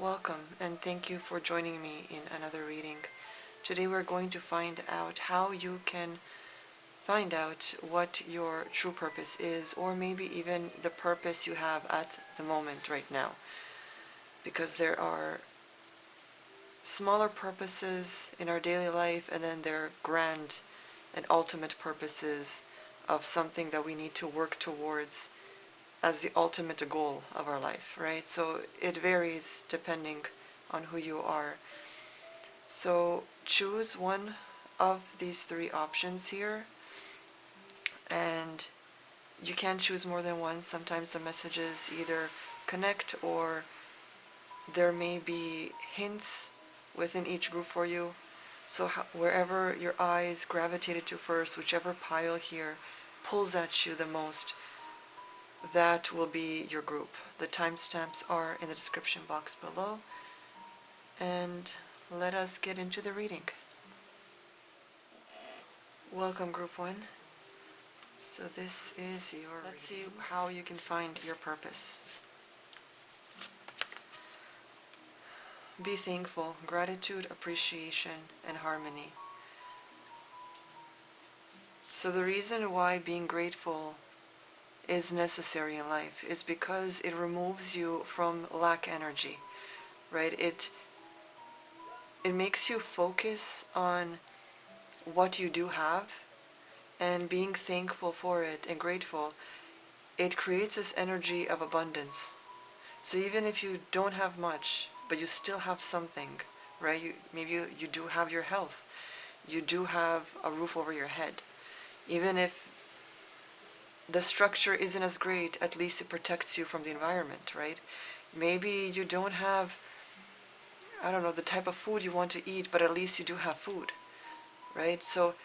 Welcome, and thank you for joining me in another reading. Today we're going to find out how you can find out what your true purpose is, or maybe even the purpose you have at the moment right now. Because there are smaller purposes in our daily life, and then there are grand and ultimate purposes of something that we need to work towards as the ultimate goal of our life, right? So it varies depending on who you are. So choose one of these three options here, and you can choose more than one. Sometimes the messages either connect, or there may be hints within each group for you. So wherever your eyes gravitated to first, whichever pile here pulls at you the most, that will be your group. The timestamps are in the description box below. And let us get into the reading. Welcome, Group 1. So this is your Let's see how you can find your purpose. Be thankful, gratitude, appreciation, and harmony. So the reason why being grateful is necessary in life is because it removes you from lack energy, right? It makes you focus on what you do have, and being thankful for it and grateful, it creates this energy of abundance. So even if you don't have much, but you still have something, right? Maybe you do have your health, you do have a roof over your head. Even if the structure isn't as great, at least it protects you from the environment, right? Maybe you don't have, I don't know, the type of food you want to eat, but at least you do have food, right? So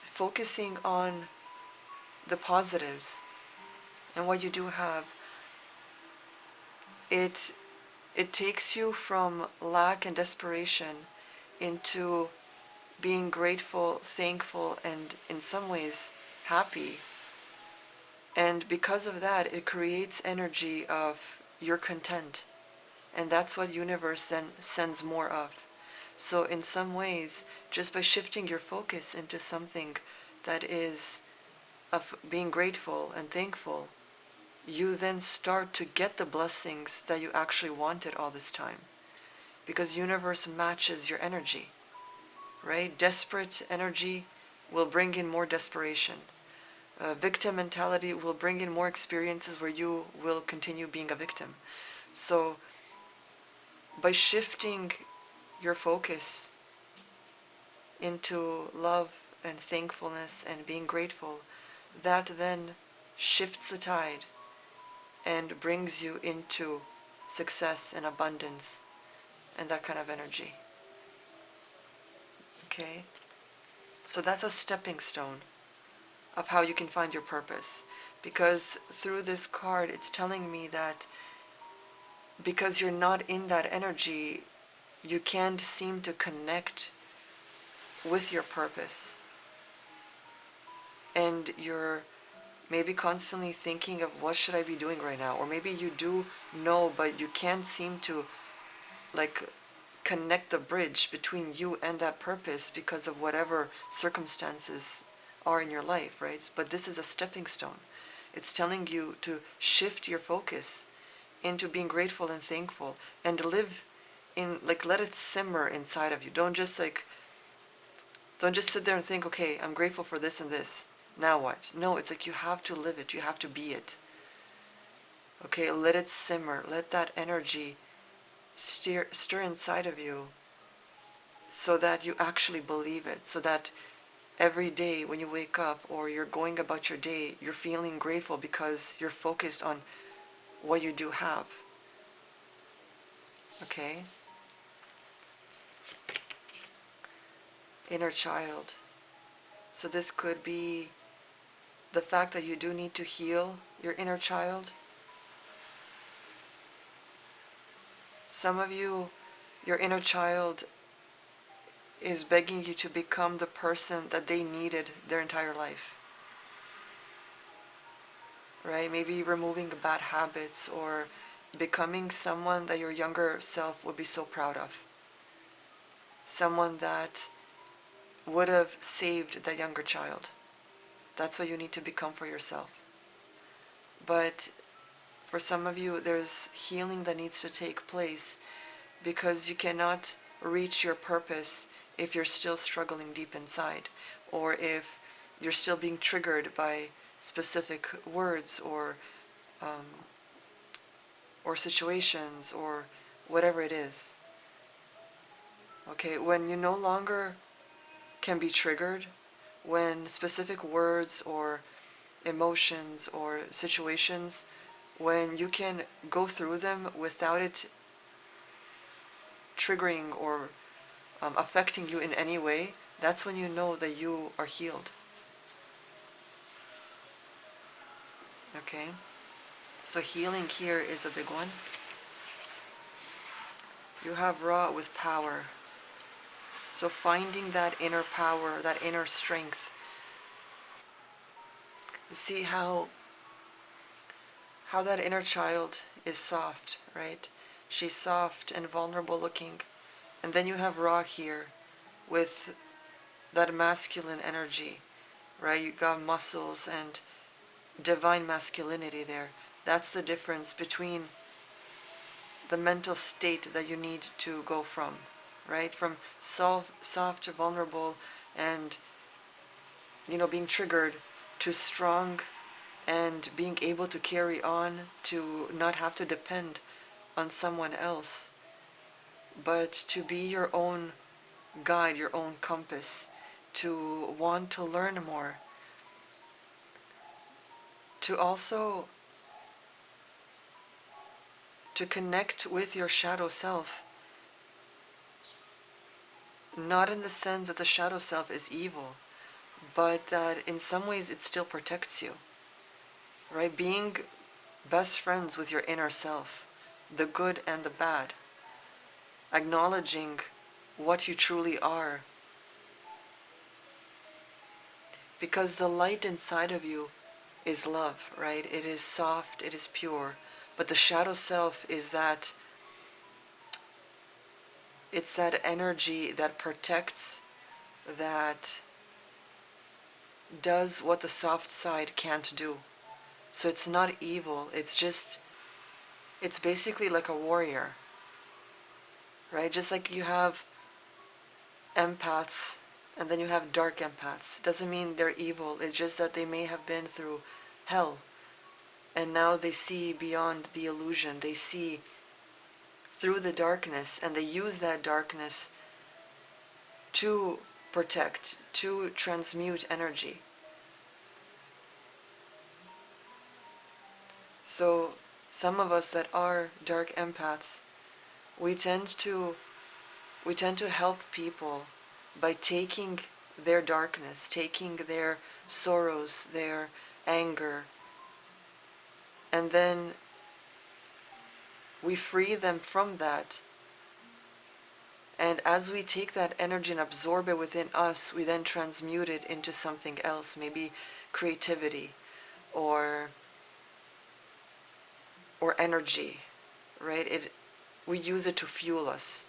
focusing on the positives and what you do have, it takes you from lack and desperation into being grateful, thankful, and in some ways happy. And because of that, it creates energy of you're content. And that's what universe then sends more of. So in some ways, just by shifting your focus into something that is of being grateful and thankful, you then start to get the blessings that you actually wanted all this time. Because universe matches your energy, right? Desperate energy will bring in more desperation. Victim mentality will bring in more experiences where you will continue being a victim. So by shifting your focus into love and thankfulness and being grateful, that then shifts the tide and brings you into success and abundance and that kind of energy. Okay? So that's a stepping stone of how you can find your purpose. Because through this card, it's telling me that because you're not in that energy, you can't seem to connect with your purpose. And you're maybe constantly thinking of what should I be doing right now? Or maybe you do know, but you can't seem to connect the bridge between you and that purpose because of whatever circumstances are in your life, right? But this is a stepping stone. It's telling you to shift your focus into being grateful and thankful and live in, let it simmer inside of you. Don't just sit there and think, okay, I'm grateful for this and this. Now what? No, it's like you have to live it. You have to be it. Okay, let it simmer. Let that energy stir inside of you so that you actually believe it. So that every day when you wake up or you're going about your day, you're feeling grateful because you're focused on what you do have. Okay? Inner child. So this could be the fact that you do need to heal your inner child. Some of you, your inner child is begging you to become the person that they needed their entire life. Right? Maybe removing bad habits, or becoming someone that your younger self would be so proud of. Someone that would have saved that younger child. That's what you need to become for yourself. But for some of you, there's healing that needs to take place because you cannot reach your purpose if you're still struggling deep inside, or if you're still being triggered by specific words um, or situations or whatever it is. Okay, when you no longer can be triggered, when specific words or emotions or situations, when you can go through them without it triggering or affecting you in any way, that's when you know that you are healed. Okay? So healing here is a big one. You have Ra with power. So finding that inner power, that inner strength. You see how that inner child is soft, right? She's soft and vulnerable looking. And then you have Ra here with that masculine energy, right? You got muscles and divine masculinity there. That's the difference between the mental state that you need to go from, right? From soft, vulnerable, and, being triggered, to strong and being able to carry on, to not have to depend on someone else, but to be your own guide, your own compass, to want to learn more, to also to connect with your shadow self, not in the sense that the shadow self is evil, but that in some ways it still protects you, right? Being best friends with your inner self, the good and the bad, acknowledging what you truly are, because the light inside of you is love, right? It is soft, it is pure, but the shadow self is that, it's that energy that protects, that does what the soft side can't do. So it's not evil, it's basically like a warrior, right? Just like you have empaths and then you have dark empaths. Doesn't mean they're evil, it's just that they may have been through hell and now they see beyond the illusion, they see through the darkness, and they use that darkness to protect, to transmute energy. So some of us that are dark empaths, we tend to help people by taking their darkness, taking their sorrows, their anger, and then we free them from that. And as we take that energy and absorb it within us, we then transmute it into something else, maybe creativity or energy, right? We use it to fuel us.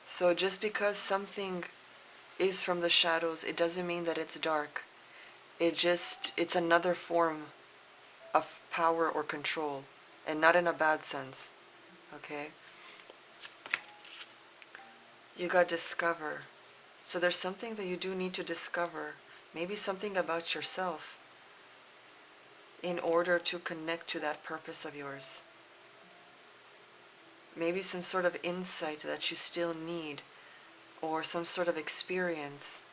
So just because something is from the shadows, it doesn't mean that it's dark. It's another form of power or control, and not in a bad sense, okay? You got discover. So there's something that you do need to discover, maybe something about yourself, in order to connect to that purpose of yours. Maybe some sort of insight that you still need, or some sort of experience.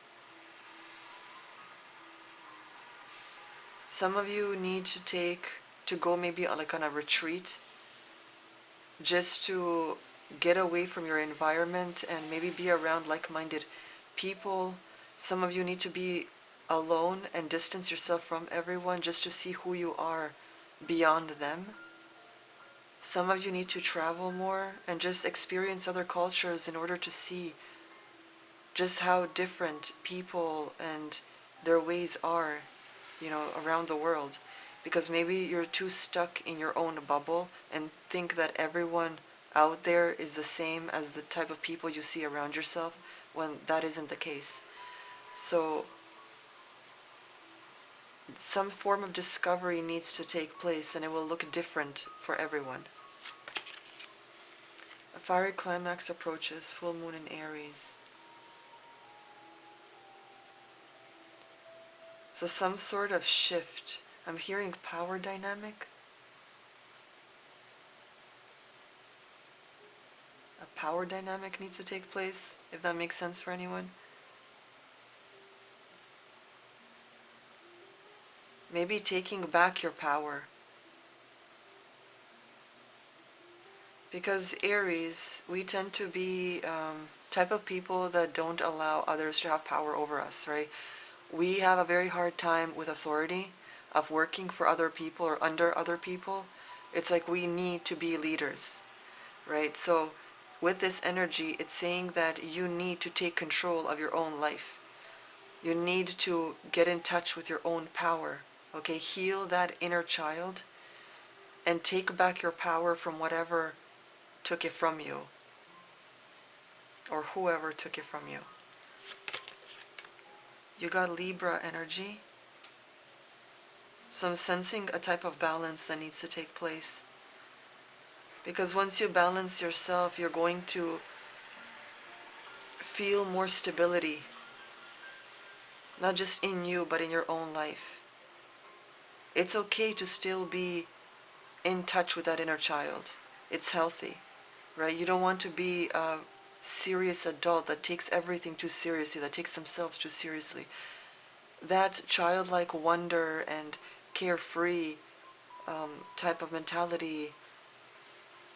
Some of you need to go maybe like on a retreat, just to get away from your environment and maybe be around like-minded people. Some of you need to be alone and distance yourself from everyone just to see who you are beyond them. Some of you need to travel more and just experience other cultures in order to see just how different people and their ways are. around the world, because maybe you're too stuck in your own bubble and think that everyone out there is the same as the type of people you see around yourself, when that isn't the case. So some form of discovery needs to take place, and it will look different for everyone. A fiery climax approaches, full moon in Aries. So some sort of shift. I'm hearing power dynamic. A power dynamic needs to take place, if that makes sense for anyone. Maybe taking back your power. Because Aries, we tend to be type of people that don't allow others to have power over us, right? We have a very hard time with authority, of working for other people or under other people. It's like we need to be leaders, right? So with this energy, it's saying that you need to take control of your own life. You need to get in touch with your own power, okay? Heal that inner child and take back your power from whatever took it from you, or whoever took it from you. You got Libra energy. So I'm sensing a type of balance that needs to take place. Because once you balance yourself, you're going to feel more stability, not just in you, but in your own life. It's okay to still be in touch with that inner child. It's healthy, right? You don't want to be a serious adult that takes everything too seriously, that takes themselves too seriously. That childlike wonder and carefree type of mentality,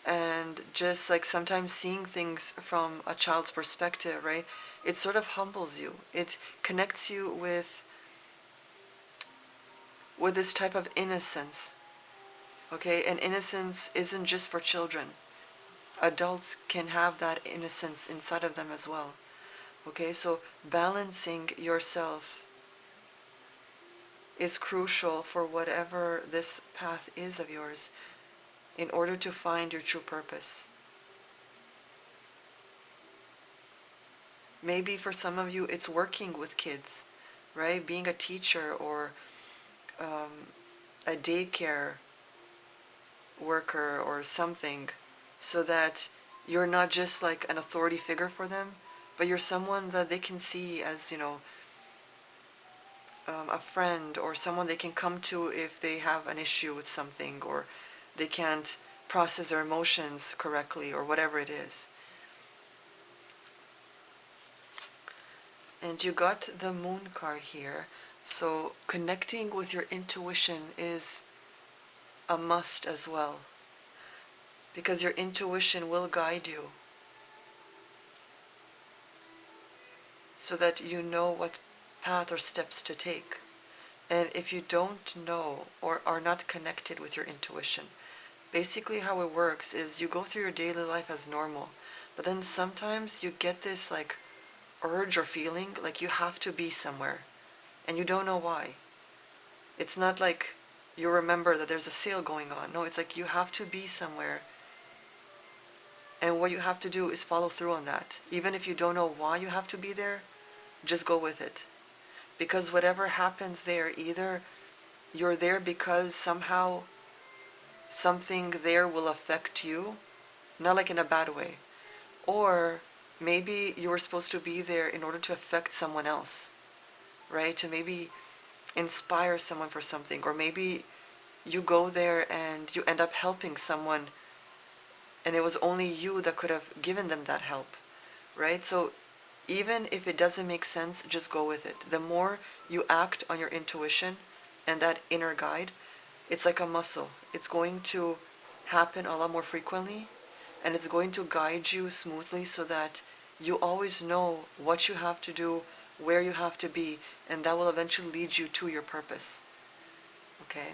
and just like sometimes seeing things from a child's perspective, right? It sort of humbles you. It connects you with this type of innocence, okay? And innocence isn't just for children. Adults can have that innocence inside of them as well, okay? So balancing yourself is crucial for whatever this path is of yours, in order to find your true purpose. Maybe for some of you it's working with kids, right? Being a teacher or a daycare worker or something, so that you're not just like an authority figure for them, but you're someone that they can see as, a friend, or someone they can come to if they have an issue with something, or they can't process their emotions correctly, or whatever it is. And you got the moon card here. So connecting with your intuition is a must as well, because your intuition will guide you, so that you know what path or steps to take. And if you don't know or are not connected with your intuition, basically how it works is you go through your daily life as normal, but then sometimes you get this like urge or feeling like you have to be somewhere, and you don't know why. It's not like you remember that there's a sale going on. No, it's like you have to be somewhere, and what you have to do is follow through on that. Even if you don't know why you have to be there, just go with it. Because whatever happens there, either you're there because somehow something there will affect you, not like in a bad way, or maybe you were supposed to be there in order to affect someone else, right? To maybe inspire someone for something, or maybe you go there and you end up helping someone, and it was only you that could have given them that help, right? So even if it doesn't make sense, just go with it. The more you act on your intuition and that inner guide, it's like a muscle. It's going to happen a lot more frequently, and it's going to guide you smoothly, so that you always know what you have to do, where you have to be, and that will eventually lead you to your purpose. Okay?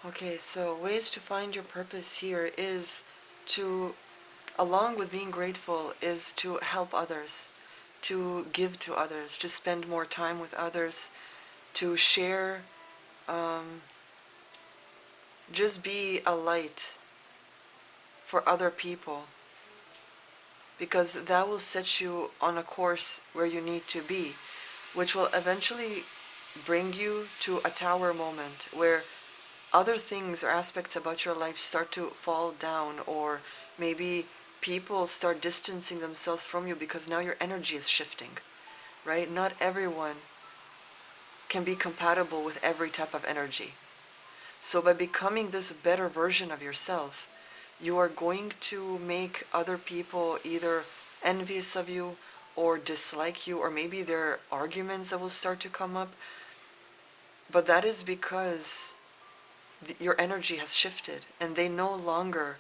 Okay, so ways to find your purpose here is to, along with being grateful, is to help others, to give to others, to spend more time with others, to share, um, just be a light for other people, because that will set you on a course where you need to be, which will eventually bring you to a tower moment where other things or aspects about your life start to fall down, or maybe people start distancing themselves from you because now your energy is shifting, right? Not everyone can be compatible with every type of energy. So by becoming this better version of yourself, you are going to make other people either envious of you or dislike you, or maybe there are arguments that will start to come up. But that is because your energy has shifted and they no longer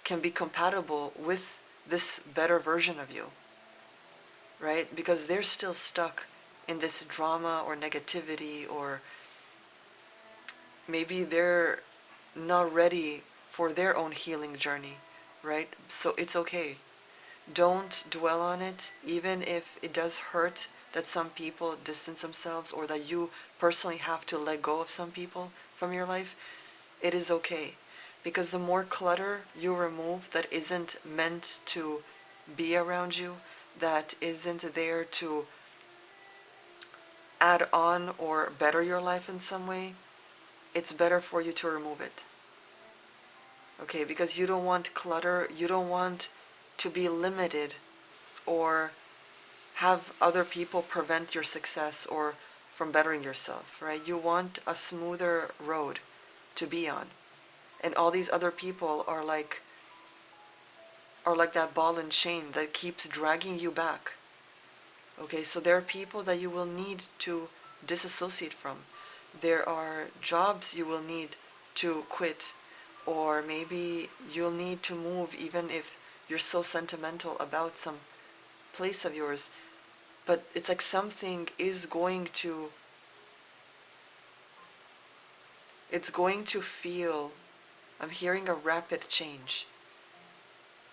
can be compatible with this better version of you, right? Because they're still stuck in this drama or negativity, or maybe they're not ready for their own healing journey, right? So it's okay. Don't dwell on it, even if it does hurt that some people distance themselves, or that you personally have to let go of some people from your life. It is okay, because the more clutter you remove that isn't meant to be around you, that isn't there to add on or better your life in some way, it's better for you to remove it. Okay, because you don't want clutter, you don't want to be limited or have other people prevent your success or from bettering yourself, right? You want a smoother road to be on. And all these other people are like that ball and chain that keeps dragging you back. Okay, so there are people that you will need to disassociate from. There are jobs you will need to quit, or maybe you'll need to move even if you're so sentimental about some place of yours. But it's like something is going to, it's going to feel, I'm hearing a rapid change.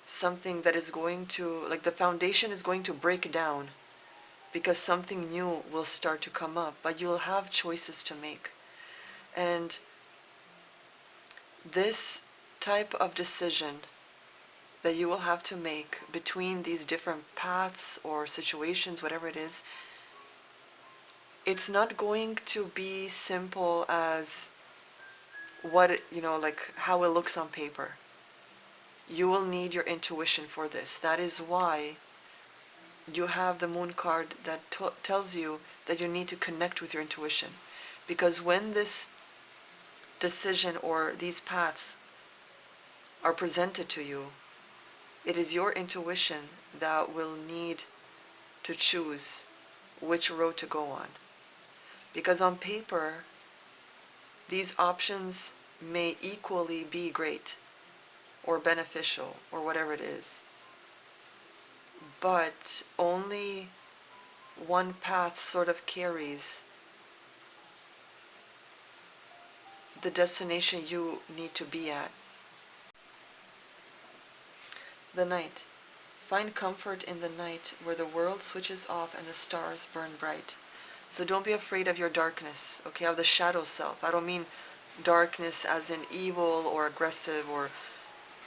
Something that is going to, like the foundation is going to break down because something new will start to come up, but you'll have choices to make. And this type of decision that you will have to make between these different paths or situations, whatever it is, it's not going to be simple as what it, like how it looks on paper. You will need your intuition for this. That is why you have the moon card that tells you that you need to connect with your intuition. Because when this decision or these paths are presented to you, it is your intuition that will need to choose which road to go on. Because on paper, these options may equally be great or beneficial or whatever it is. But only one path sort of carries the destination you need to be at. The night. Find comfort in the night where the world switches off and the stars burn bright. So don't be afraid of your darkness, okay, of the shadow self. I don't mean darkness as in evil or aggressive, or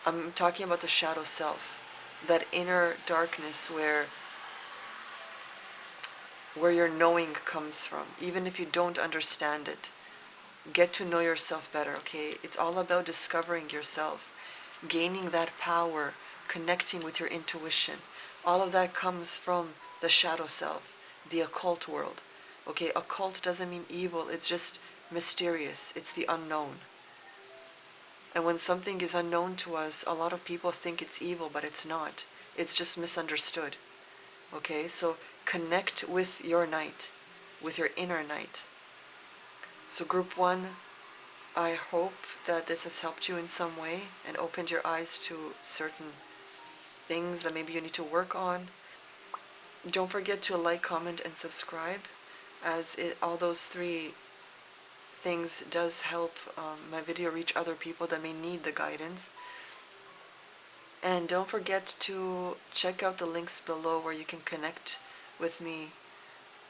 I'm talking about the shadow self. That inner darkness where your knowing comes from, even if you don't understand it. Get to know yourself better, okay? It's all about discovering yourself, gaining that power, connecting with your intuition. All of that comes from the shadow self, the occult world. Okay, occult doesn't mean evil, it's just mysterious, it's the unknown. And when something is unknown to us, a lot of people think it's evil, but it's not. It's just misunderstood. Okay, so connect with your night, with your inner night. So group 1, I hope that this has helped you in some way and opened your eyes to certain things that maybe you need to work on. Don't forget to like, comment, and subscribe, as all those 3 things does help my video reach other people that may need the guidance. And don't forget to check out the links below where you can connect with me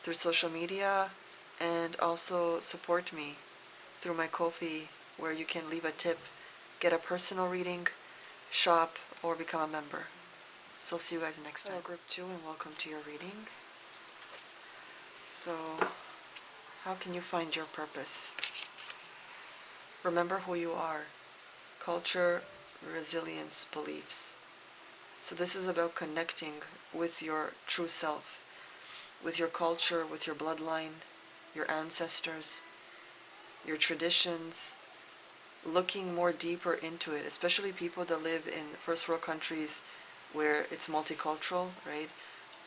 through social media and also support me through my Ko-fi, where you can leave a tip, get a personal reading, shop, or become a member. So I'll see you guys next time. Group 2, and welcome to your reading. So, how can you find your purpose? Remember who you are. Culture, resilience, beliefs. So this is about connecting with your true self, with your culture, with your bloodline, your ancestors, your traditions, looking more deeper into it, especially people that live in first world countries where it's multicultural, right?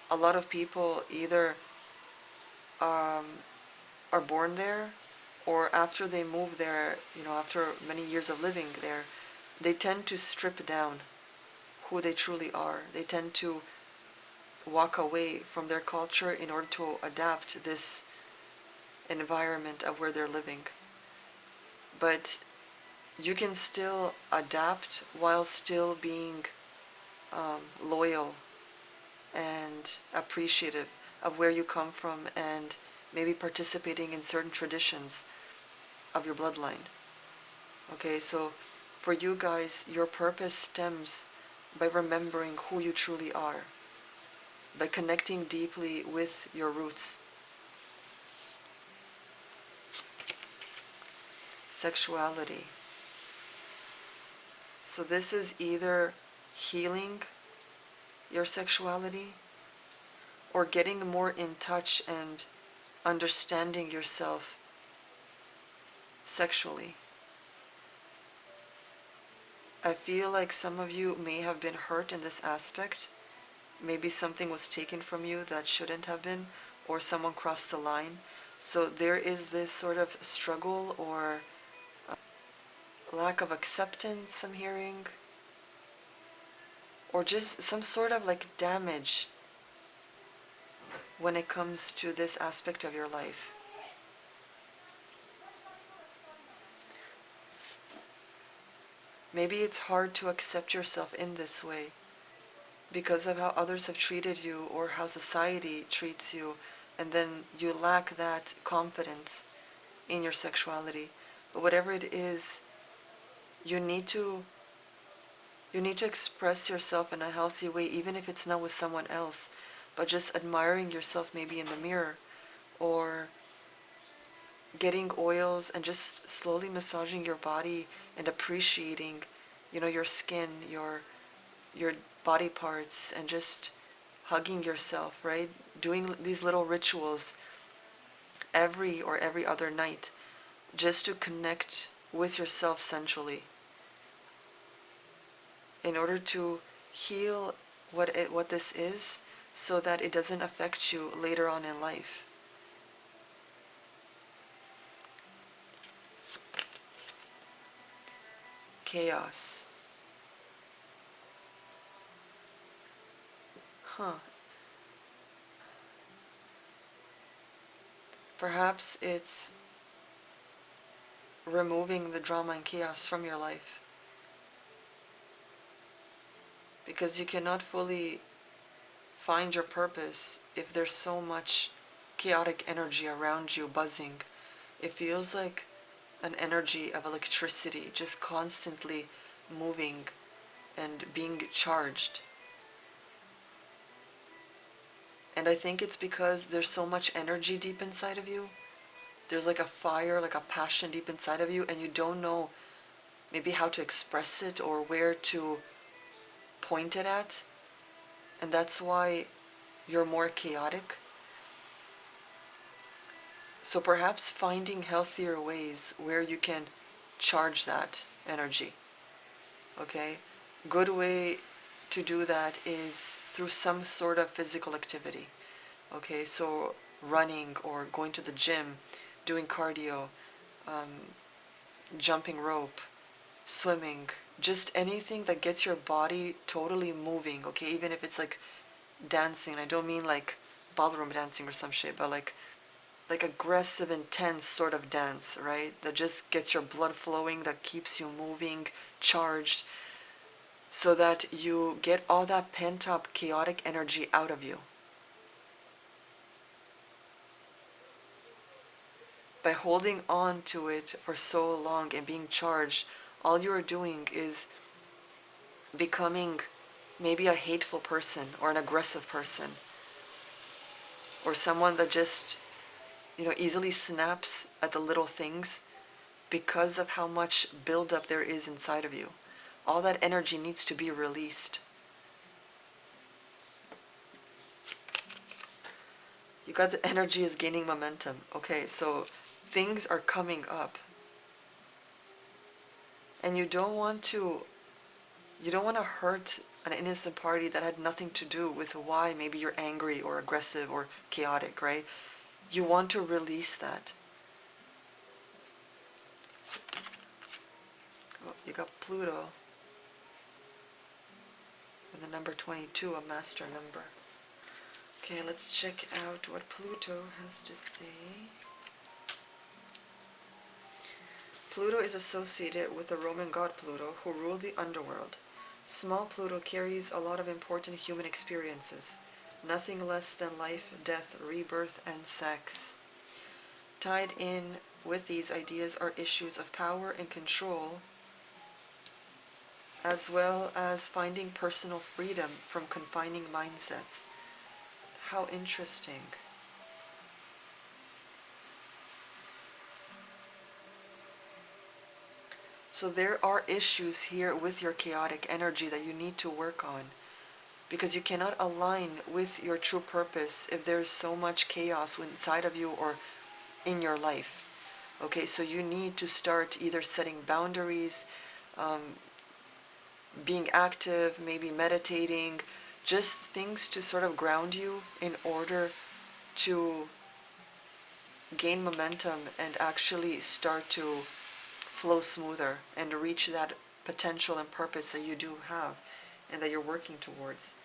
A lot of people either are born there, or after they move there, after many years of living there, they tend to strip down who they truly are. They tend to walk away from their culture in order to adapt this environment of where they're living. But you can still adapt while still being loyal and appreciative of where you come from, and maybe participating in certain traditions of your bloodline. Okay, so for you guys, your purpose stems by remembering who you truly are, by connecting deeply with your roots. Sexuality. So this is either healing your sexuality or getting more in touch and understanding yourself sexually. I feel like some of you may have been hurt in this aspect. Maybe something was taken from you that shouldn't have been, or someone crossed the line. So there is this sort of struggle or lack of acceptance I'm hearing, or just some sort of like damage when it comes to this aspect of your life. Maybe it's hard to accept yourself in this way because of how others have treated you or how society treats you, and then you lack that confidence in your sexuality. But whatever it is, you need to express yourself in a healthy way, even if it's not with someone else, but just admiring yourself maybe in the mirror, or getting oils and just slowly massaging your body and appreciating, your skin, your body parts, and just hugging yourself, right? Doing these little rituals every other night, just to connect with yourself sensually, in order to heal what this is, so that it doesn't affect you later on in life. Chaos. Perhaps it's removing the drama and chaos from your life, because you cannot fully find your purpose if there's so much chaotic energy around you buzzing. It feels like an energy of electricity just constantly moving and being charged. And I think it's because there's so much energy deep inside of you. There's like a fire, like a passion deep inside of you, and you don't know maybe how to express it or where to point it at. And that's why you're more chaotic. So perhaps finding healthier ways where you can charge that energy. Okay? Good way to do that is through some sort of physical activity. Okay, so running or going to the gym, doing cardio, jumping rope, swimming, just anything that gets your body totally moving. Okay, even if it's like dancing. I don't mean like ballroom dancing or some shit, but like like aggressive, intense sort of dance, right? That just gets your blood flowing, that keeps you moving, charged, so that you get all that pent up chaotic energy out of you. By holding on to it for so long and being charged, all you are doing is becoming maybe a hateful person or an aggressive person or someone that just, easily snaps at the little things because of how much buildup there is inside of you. All that energy needs to be released. You got the energy is gaining momentum. Okay, so things are coming up. And you don't want to hurt an innocent party that had nothing to do with why maybe you're angry or aggressive or chaotic, right? You want to release that. Oh, you got Pluto. And the number 22, a master number. Okay, let's check out what Pluto has to say. Pluto is associated with the Roman god Pluto, who ruled the underworld. Small Pluto carries a lot of important human experiences, nothing less than life, death, rebirth, and sex. Tied in with these ideas are issues of power and control, as well as finding personal freedom from confining mindsets. How interesting. So there are issues here with your chaotic energy that you need to work on, because you cannot align with your true purpose if there's so much chaos inside of you or in your life. Okay, so you need to start either setting boundaries, being active, maybe meditating, just things to sort of ground you in order to gain momentum and actually start to flow smoother and reach that potential and purpose that you do have and that you're working towards.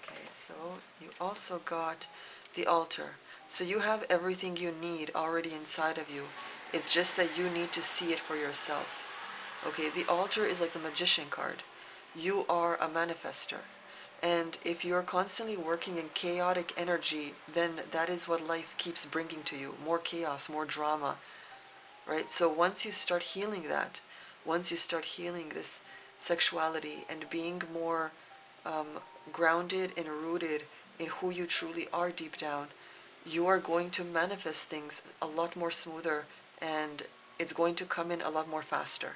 Okay, so you also got the altar. So you have everything you need already inside of you. It's just that you need to see it for yourself. Okay, the altar is like the magician card. You are a manifester. And if you're constantly working in chaotic energy, then that is what life keeps bringing to you. More chaos, more drama, right? So once you start healing that, once you start healing this sexuality and being more grounded and rooted in who you truly are deep down, you are going to manifest things a lot more smoother, and it's going to come in a lot more faster.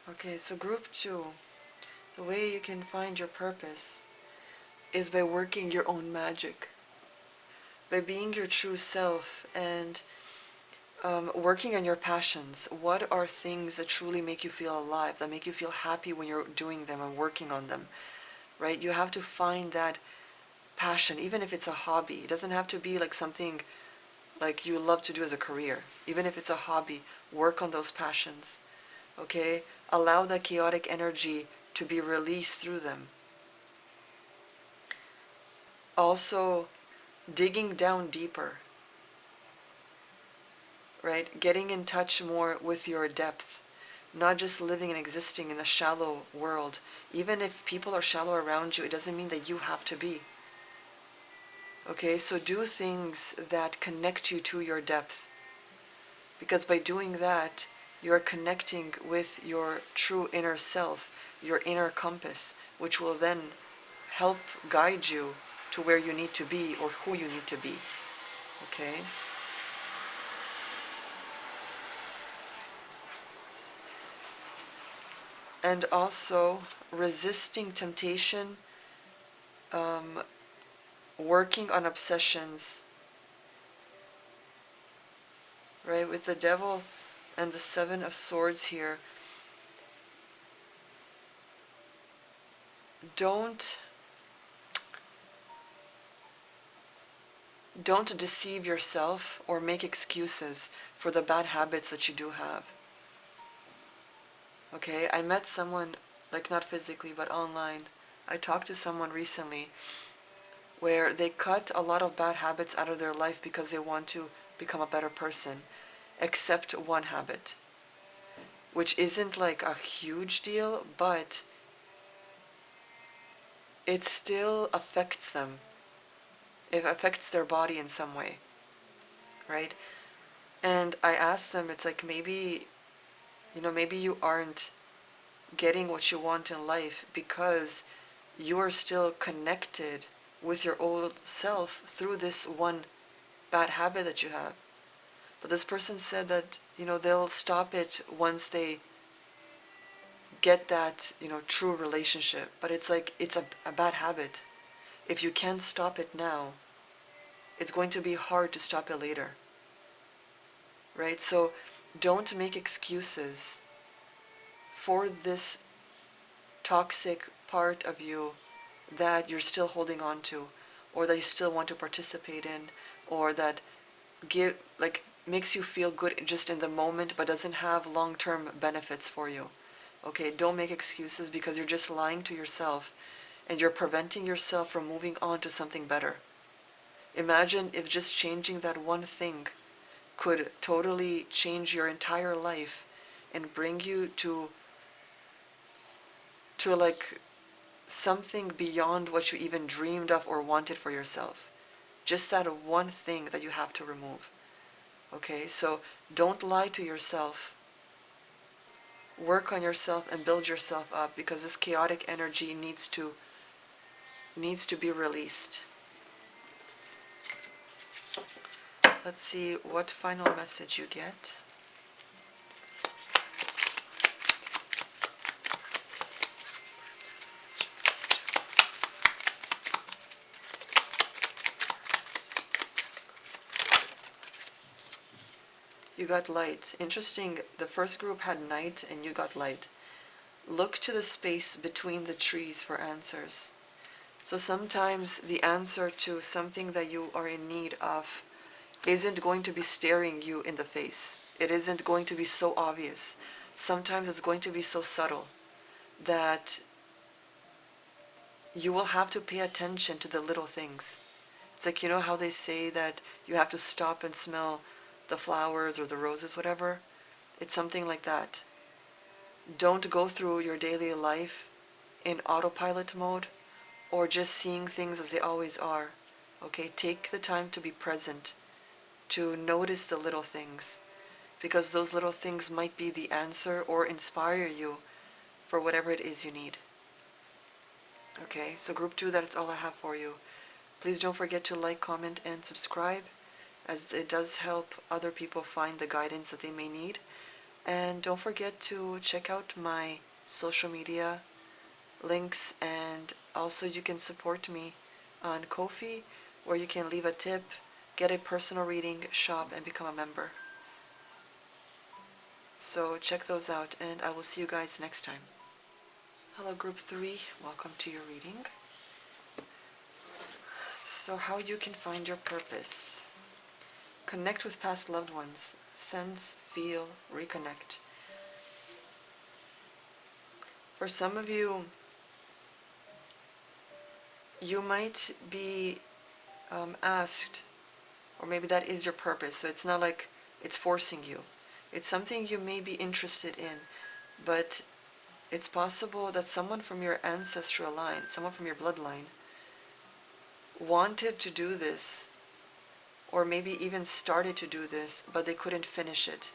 Okay, so group 2, the way you can find your purpose is by working your own magic, by being your true self and working on your passions. What are things that truly make you feel alive, that make you feel happy when you're doing them and working on them, right? You have to find that passion, even if it's a hobby. It doesn't have to be like something like you love to do as a career. Even if it's a hobby, work on those passions, okay? Allow that chaotic energy to be released through them. Also, digging down deeper, right? Getting in touch more with your depth, not just living and existing in a shallow world. Even if people are shallow around you, it doesn't mean that you have to be. Okay, so do things that connect you to your depth, because by doing that, you are connecting with your true inner self, your inner compass, which will then help guide you to where you need to be or who you need to be. Okay? and also resisting temptation, working on obsessions, right? With the devil and the Seven of Swords here, don't deceive yourself or make excuses for the bad habits that you do have. Okay, I met someone, like not physically but online. I talked to someone recently where they cut a lot of bad habits out of their life because they want to become a better person, except one habit, which isn't like a huge deal, but it still affects them. It affects their body in some way, right? And I asked them, it's like maybe, maybe you aren't getting what you want in life because you are still connected with your old self through this one bad habit that you have. But this person said that, they'll stop it once they get that, true relationship. But it's like, it's a bad habit. If you can't stop it now, it's going to be hard to stop it later. Right? So don't make excuses for this toxic part of you that you're still holding on to, or that you still want to participate in, or that makes you feel good just in the moment but doesn't have long-term benefits for you. Okay, don't make excuses, because you're just lying to yourself and you're preventing yourself from moving on to something better. Imagine if just changing that one thing could totally change your entire life and bring you to like something beyond what you even dreamed of or wanted for yourself. Just that one thing that you have to remove. Okay, so don't lie to yourself. Work on yourself and build yourself up, because this chaotic energy needs to be released. Let's see what final message you get. You got light. Interesting, the first group had night and you got light. Look to the space between the trees for answers. So sometimes the answer to something that you are in need of isn't going to be staring you in the face. It isn't going to be so obvious. Sometimes it's going to be so subtle that you will have to pay attention to the little things. It's like, how they say that you have to stop and smell the flowers or the roses, whatever? It's something like that. Don't go through your daily life in autopilot mode or just seeing things as they always are. Okay, take the time to be present, to notice the little things, because those little things might be the answer or inspire you for whatever it is you need. Okay, so group 2, that's all I have for you. Please don't forget to like, comment, and subscribe, as it does help other people find the guidance that they may need. And don't forget to check out my social media links, and also you can support me on Ko-fi, where you can leave a tip, get a personal reading, shop, and become a member. So check those out, and I will see you guys next time. Hello group 3, welcome to your reading. So how you can find your purpose. Connect with past loved ones. Sense, feel, reconnect. For some of you, you might be asked, or maybe that is your purpose, so it's not like it's forcing you. It's something you may be interested in, but it's possible that someone from your ancestral line, someone from your bloodline, wanted to do this, or maybe even started to do this, but they couldn't finish it.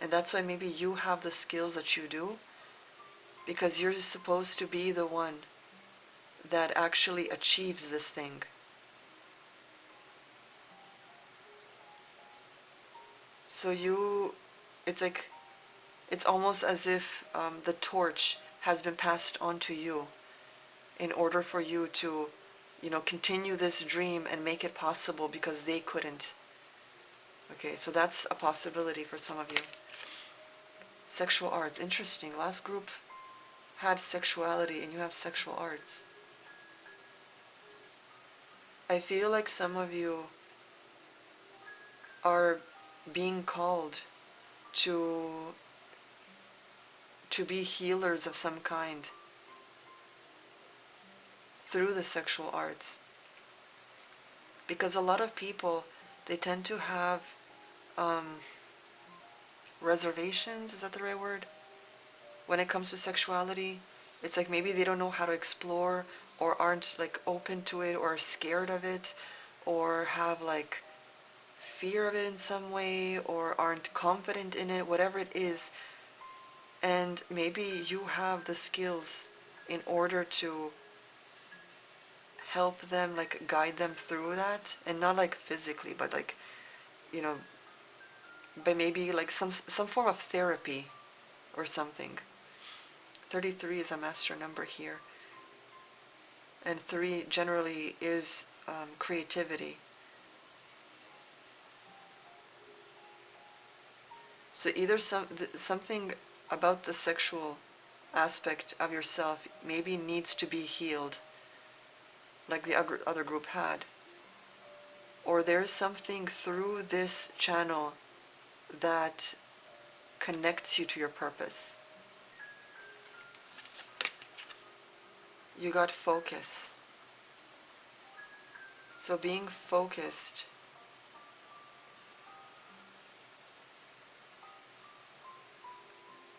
And that's why maybe you have the skills that you do, because you're supposed to be the one that actually achieves this thing. So it's almost as if the torch has been passed on to you in order for you to, continue this dream and make it possible because they couldn't. Okay, so that's a possibility for some of you. Sexual arts, interesting. Last group had sexuality and you have sexual arts. I feel like some of you are being called to be healers of some kind through the sexual arts. Because a lot of people, they tend to have reservations, is that the right word? When it comes to sexuality, it's like maybe they don't know how to explore, or aren't like open to it, or scared of it, or have like fear of it in some way, or aren't confident in it, whatever it is. And maybe you have the skills in order to help them, like guide them through that, and not like physically, but like, by maybe like some form of therapy or something. 33 is a master number here, and 3 generally is creativity. So either something about the sexual aspect of yourself maybe needs to be healed, like the other group had, or there's something through this channel that connects you to your purpose. You got focus. So being focused,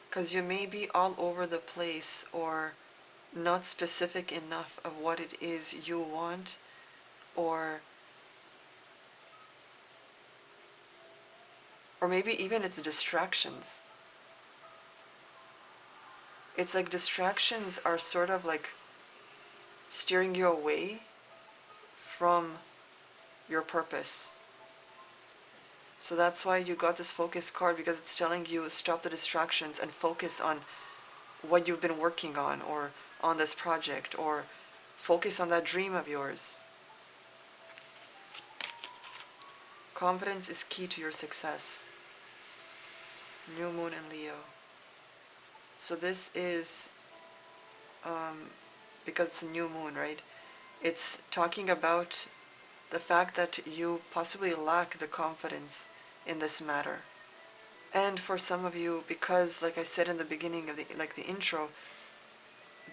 because you may be all over the place or not specific enough of what it is you want, or maybe even it's distractions. It's like distractions are sort of like steering you away from your purpose. So that's why you got this focus card, because it's telling you stop the distractions and focus on what you've been working on, or on this project, or focus on that dream of yours. Confidence is key to your success. New moon in Leo. So this is, because it's a new moon, right? It's talking about the fact that you possibly lack the confidence in this matter. And for some of you, because like I said in the beginning of the intro,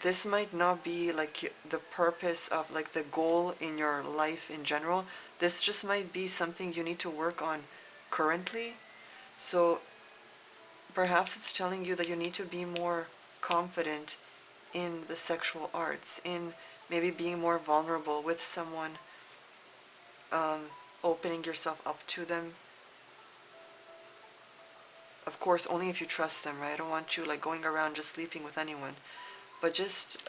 this might not be like the purpose of like the goal in your life in general. This just might be something you need to work on currently. So perhaps it's telling you that you need to be more confident in the sexual arts, in maybe being more vulnerable with someone, opening yourself up to them. Of course, only if you trust them, right? I don't want you like going around just sleeping with anyone, but just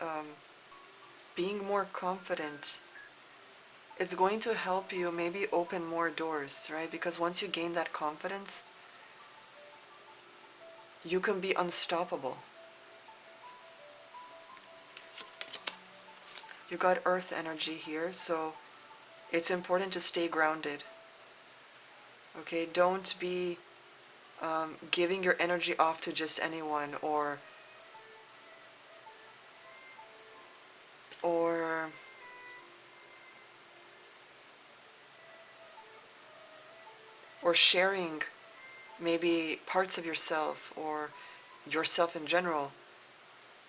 being more confident. It's going to help you maybe open more doors, right? Because once you gain that confidence, you can be unstoppable. You got earth energy here, so it's important to stay grounded. Okay, don't be giving your energy off to just anyone, or sharing maybe parts of yourself or yourself in general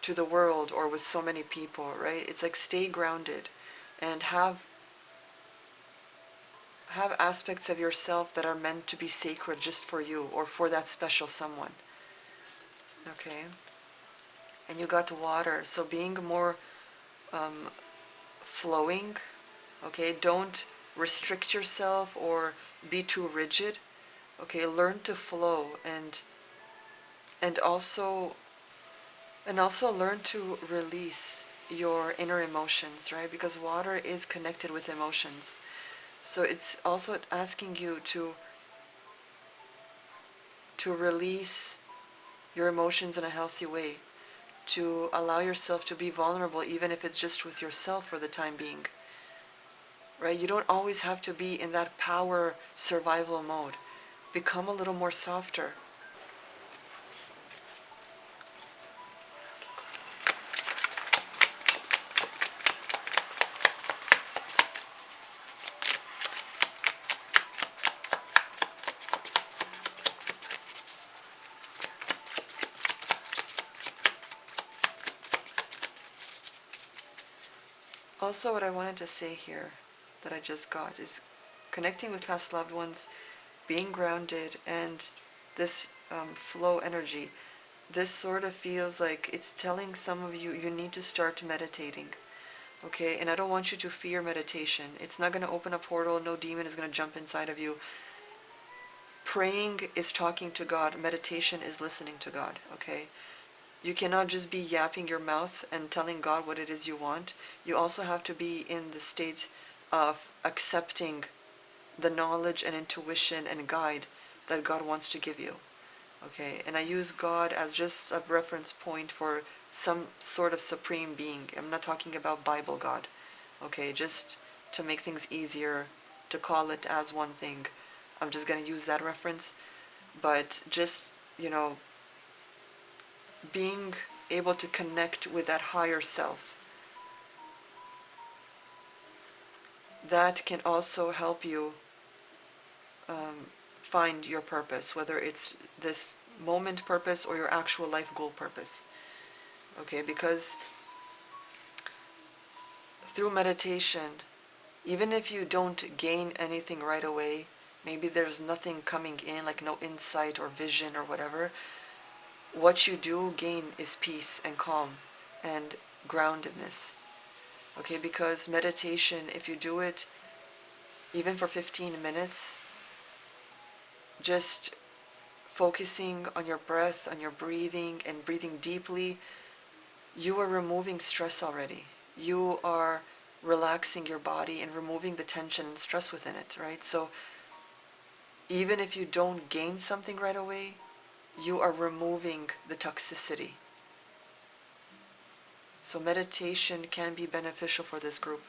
to the world or with so many people, right? It's like stay grounded and have aspects of yourself that are meant to be sacred just for you or for that special someone. Okay? And you got water, so being more flowing, okay? Don't restrict yourself or be too rigid. Okay, learn to flow and also learn to release your inner emotions, right? Because water is connected with emotions. So it's also asking you to release your emotions in a healthy way. to allow yourself to be vulnerable, even if it's just with yourself for the time being. Right? You don't always have to be in that power survival mode. Become a little more softer. Also, what I wanted to say here that I just got is connecting with past loved ones, being grounded, and this flow energy. This sort of feels like it's telling some of you, you need to start meditating. Okay, and I don't want you to fear meditation. It's not going to open a portal. No demon is going to jump inside of you. Praying is talking to God. Meditation is listening to God. Okay, you cannot just be yapping your mouth and telling God what it is you want. You also have to be in the state of accepting the knowledge and intuition and guide that God wants to give you. Okay, and I use God as just a reference point for some sort of supreme being. I'm not talking about Bible God. Okay, just to make things easier to call it as one thing, I'm just going to use that reference. But just, being able to connect with that higher self, that can also help you find your purpose, whether it's this moment purpose or your actual life goal purpose. Okay, because through meditation, even if you don't gain anything right away, maybe there's nothing coming in, like no insight or vision or whatever, what you do gain is peace and calm and groundedness. Okay, because meditation, if you do it even for 15 minutes, just focusing on your breath, on your breathing, and breathing deeply, you are removing stress already. You are relaxing your body and removing the tension and stress within it, right? So even if you don't gain something right away, you are removing the toxicity. So meditation can be beneficial for this group.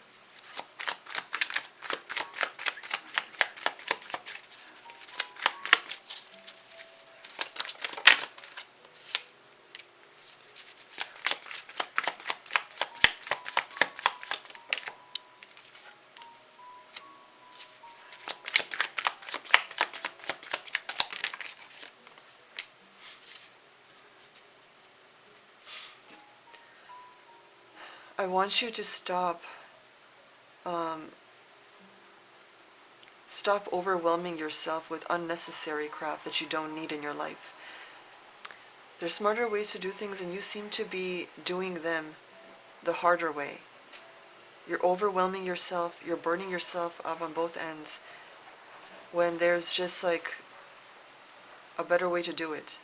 I want you to stop overwhelming yourself with unnecessary crap that you don't need in your life. There's smarter ways to do things, and you seem to be doing them the harder way. You're overwhelming yourself, you're burning yourself up on both ends, when there's just like a better way to do it.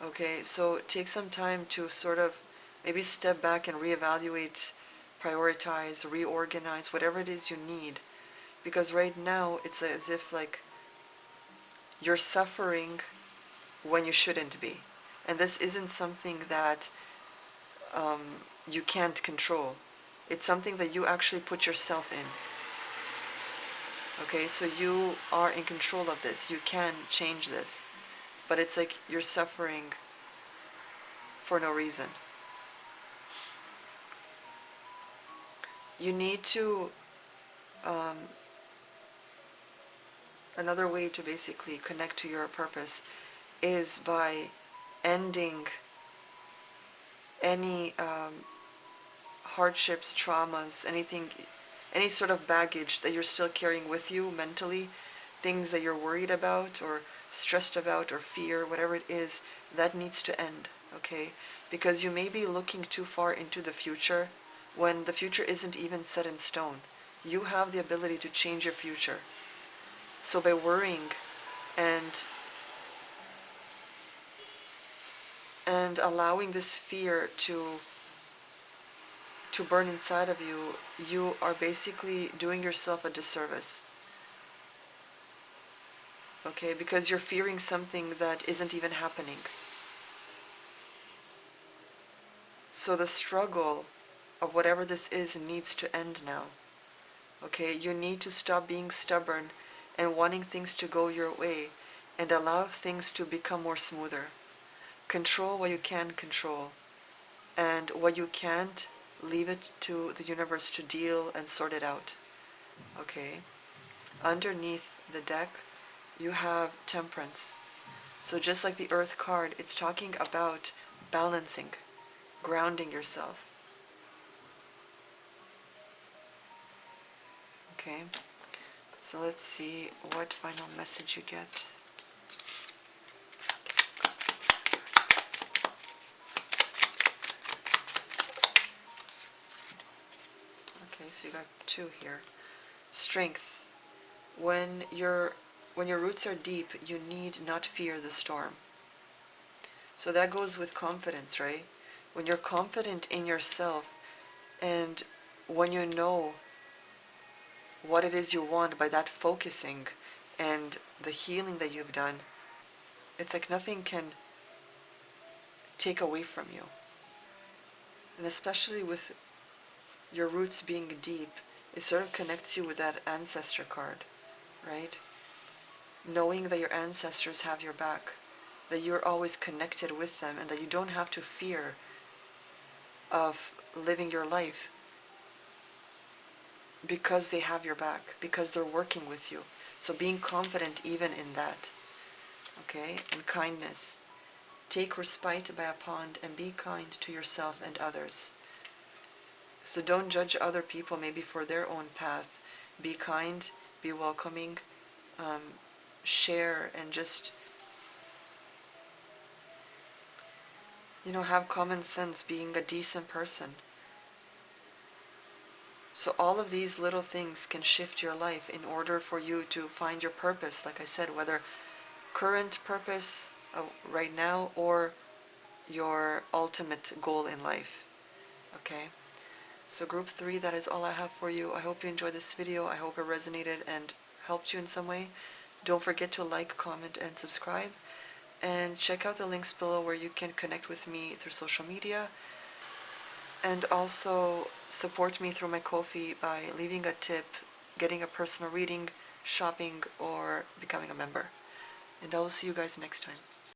Okay, so take some time to sort of maybe step back and reevaluate, prioritize, reorganize, whatever it is you need. Because right now it's as if like you're suffering when you shouldn't be. And this isn't something that you can't control. It's something that you actually put yourself in. Okay, so you are in control of this. You can change this. But it's like you're suffering for no reason. You need to, another way to basically connect to your purpose is by ending any hardships, traumas, anything, any sort of baggage that you're still carrying with you mentally, things that you're worried about or stressed about or fear, whatever it is, that needs to end, okay? Because you may be looking too far into the future when the future isn't even set in stone. You have the ability to change your future. So by worrying and allowing this fear to burn inside of you, you are basically doing yourself a disservice. Okay, because you're fearing something that isn't even happening. So the struggle of whatever this is needs to end now. Okay, you need to stop being stubborn and wanting things to go your way and allow things to become more smoother. Control what you can control, and what you can't, leave it to the universe to deal and sort it out. Okay? Underneath the deck, you have Temperance. So just like the Earth card, it's talking about balancing, grounding yourself. Okay? So let's see what final message you get. Okay, so you got two here. Strength. When your roots are deep, you need not fear the storm. So that goes with confidence, right? When you're confident in yourself, and when you know what it is you want by that focusing and the healing that you've done, it's like nothing can take away from you. And especially with your roots being deep, it sort of connects you with that ancestor card, right? Knowing that your ancestors have your back, that you're always connected with them, and that you don't have to fear of living your life because they have your back, because they're working with you. So being confident even in that. Okay? And kindness. Take respite by a pond and be kind to yourself and others. So don't judge other people maybe for their own path. Be kind, be welcoming, share, and just, have common sense, being a decent person. So all of these little things can shift your life in order for you to find your purpose, like I said, whether current purpose right now or your ultimate goal in life. Okay? So group 3, that is all I have for you. I hope you enjoyed this video. I hope it resonated and helped you in some way. Don't forget to like, comment, and subscribe. And check out the links below where you can connect with me through social media. And also support me through my Ko-fi by leaving a tip, getting a personal reading, shopping, or becoming a member. And I will see you guys next time.